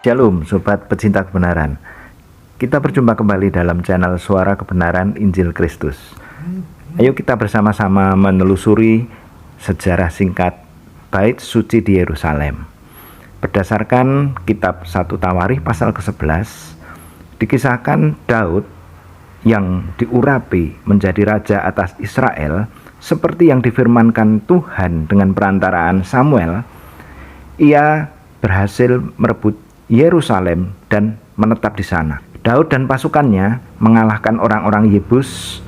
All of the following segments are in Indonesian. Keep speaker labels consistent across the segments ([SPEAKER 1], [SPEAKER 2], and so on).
[SPEAKER 1] Shalom Sobat Pecinta Kebenaran. Kita berjumpa kembali dalam channel Suara Kebenaran Injil Kristus. Ayo kita bersama-sama menelusuri sejarah singkat Bait Suci di Yerusalem. Berdasarkan kitab 1 Tawarikh pasal ke-11, dikisahkan Daud yang diurapi menjadi raja atas Israel seperti yang difirmankan Tuhan dengan perantaraan Samuel. Ia berhasil merebut Yerusalem dan menetap di sana. Daud dan pasukannya mengalahkan orang-orang Yebus,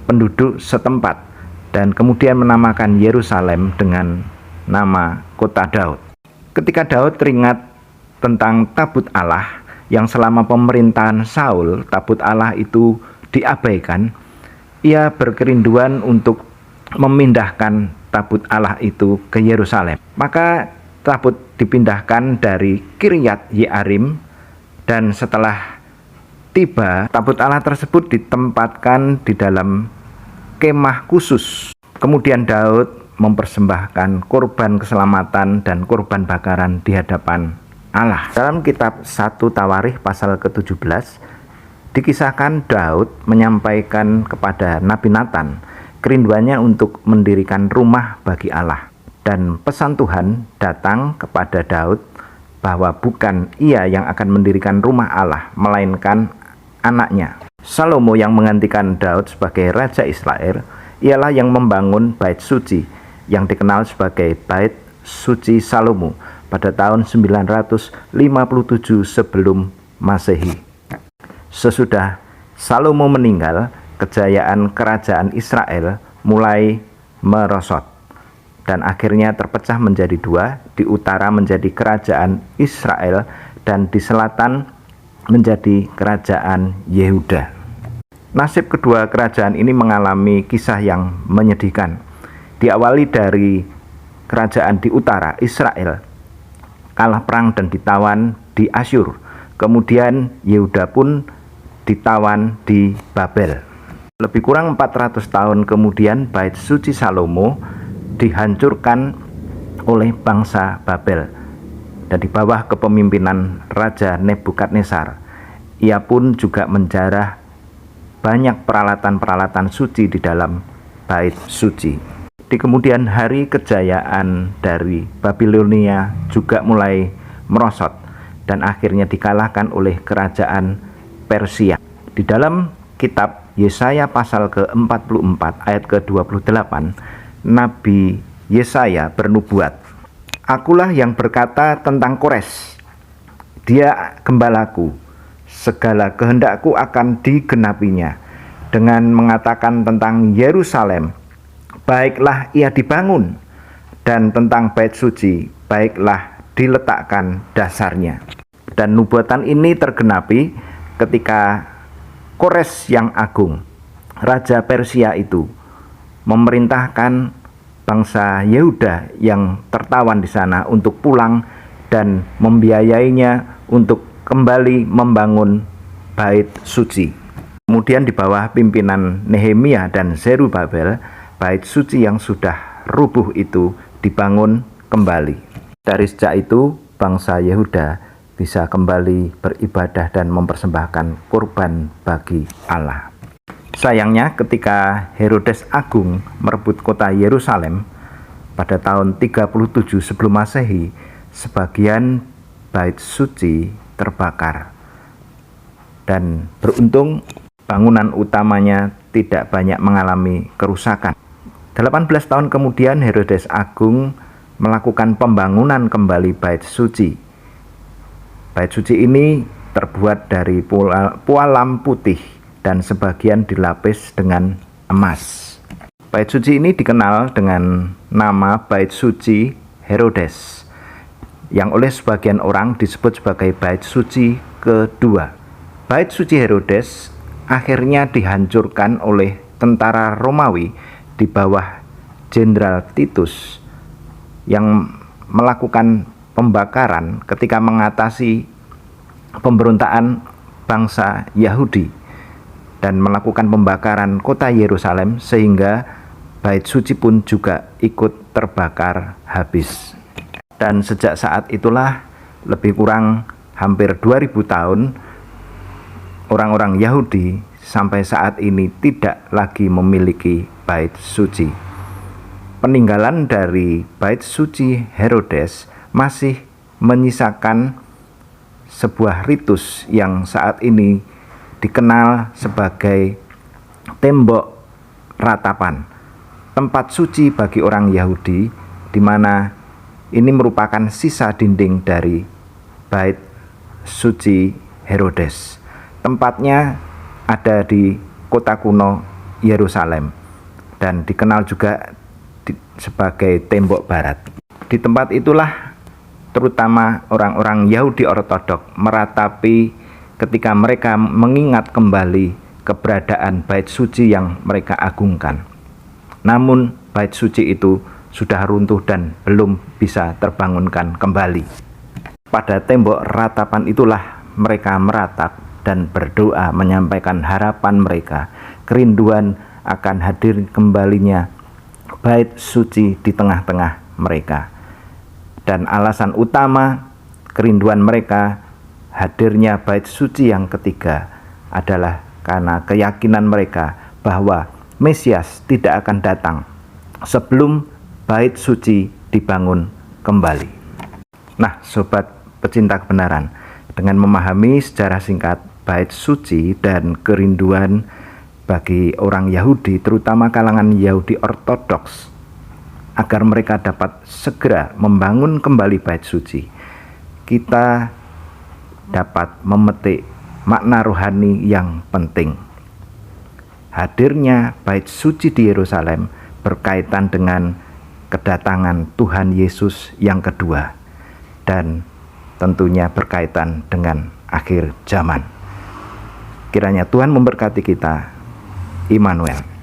[SPEAKER 1] penduduk setempat, dan kemudian menamakan Yerusalem dengan nama Kota Daud. Ketika Daud teringat tentang tabut Allah yang selama pemerintahan Saul, tabut Allah itu diabaikan, ia berkerinduan untuk memindahkan tabut Allah itu ke Yerusalem. Maka tabut dipindahkan dari Kiryat Yearim, dan setelah tiba, tabut Allah tersebut ditempatkan di dalam kemah khusus. Kemudian Daud mempersembahkan korban keselamatan dan korban bakaran di hadapan Allah. Dalam kitab 1 Tawarikh pasal ke-17 dikisahkan Daud menyampaikan kepada Nabi Nathan kerinduannya untuk mendirikan rumah bagi Allah. Dan pesan Tuhan datang kepada Daud bahwa bukan ia yang akan mendirikan rumah Allah, melainkan anaknya. Salomo yang menggantikan Daud sebagai Raja Israel ialah yang membangun Bait Suci yang dikenal sebagai Bait Suci Salomo pada tahun 957 sebelum Masehi. Sesudah Salomo meninggal, kejayaan kerajaan Israel mulai merosot dan akhirnya terpecah menjadi dua. Di utara menjadi kerajaan Israel dan di selatan menjadi kerajaan Yehuda. Nasib kedua kerajaan ini mengalami kisah yang menyedihkan. Diawali dari kerajaan di utara, Israel kalah perang dan ditawan di Asyur. Kemudian Yehuda pun ditawan di Babel. Lebih kurang 400 tahun kemudian Bait Suci Salomo dihancurkan oleh bangsa Babel dan di bawah kepemimpinan Raja Nebukadnezar. Ia pun juga menjarah banyak peralatan-peralatan suci di dalam Bait Suci. Di kemudian hari, kejayaan dari Babilonia juga mulai merosot dan akhirnya dikalahkan oleh kerajaan Persia. Di dalam kitab Yesaya pasal ke-44 ayat ke-28, Nabi Yesaya bernubuat, "Akulah yang berkata tentang Kores, dia gembalaku, segala kehendakku akan digenapinya, dengan mengatakan tentang Yerusalem, baiklah ia dibangun, dan tentang Bait Suci, baiklah diletakkan dasarnya." Dan nubuatan ini tergenapi ketika Kores yang agung, Raja Persia itu, memerintahkan bangsa Yehuda yang tertawan di sana untuk pulang dan membiayainya untuk kembali membangun Bait Suci. Kemudian di bawah pimpinan Nehemia dan Zerubabel, Bait Suci yang sudah rubuh itu dibangun kembali. Dari sejak itu bangsa Yehuda bisa kembali beribadah dan mempersembahkan korban bagi Allah. Sayangnya ketika Herodes Agung merebut kota Yerusalem pada tahun 37 sebelum Masehi, sebagian Bait Suci terbakar. Dan beruntung bangunan utamanya tidak banyak mengalami kerusakan. 18 tahun kemudian Herodes Agung melakukan pembangunan kembali Bait Suci. Bait Suci ini terbuat dari pualam putih dan sebagian dilapis dengan emas. Bait Suci ini dikenal dengan nama Bait Suci Herodes, yang oleh sebagian orang disebut sebagai Bait Suci kedua. Bait Suci Herodes akhirnya dihancurkan oleh tentara Romawi di bawah Jenderal Titus yang melakukan pembakaran ketika mengatasi pemberontakan bangsa Yahudi dan melakukan pembakaran kota Yerusalem, sehingga Bait Suci pun juga ikut terbakar habis. Dan sejak saat itulah lebih kurang hampir 2000 tahun orang-orang Yahudi sampai saat ini tidak lagi memiliki bait suci. Peninggalan dari bait suci Herodes masih menyisakan sebuah ritus yang saat ini dikenal sebagai tembok ratapan, tempat suci bagi orang Yahudi, di mana ini merupakan sisa dinding dari bait suci Herodes. Tempatnya ada di kota kuno Yerusalem dan dikenal juga sebagai tembok barat. Di tempat itulah terutama orang-orang Yahudi Ortodok meratapi ketika mereka mengingat kembali keberadaan bait suci yang mereka agungkan. Namun bait suci itu sudah runtuh dan belum bisa terbangunkan kembali. Pada tembok ratapan itulah mereka meratap dan berdoa menyampaikan harapan mereka, kerinduan akan hadir kembalinya bait suci di tengah-tengah mereka. Dan alasan utama kerinduan mereka hadirnya bait suci yang ketiga adalah karena keyakinan mereka bahwa Mesias tidak akan datang sebelum bait suci dibangun kembali. Nah, sobat pecinta kebenaran, dengan memahami sejarah singkat bait suci dan kerinduan bagi orang Yahudi, terutama kalangan Yahudi Ortodoks, agar mereka dapat segera membangun kembali bait suci, kita dapat memetik makna rohani yang penting. Hadirnya bait suci di Yerusalem berkaitan dengan kedatangan Tuhan Yesus yang kedua, dan tentunya berkaitan dengan akhir zaman. Kiranya Tuhan memberkati kita. Immanuel.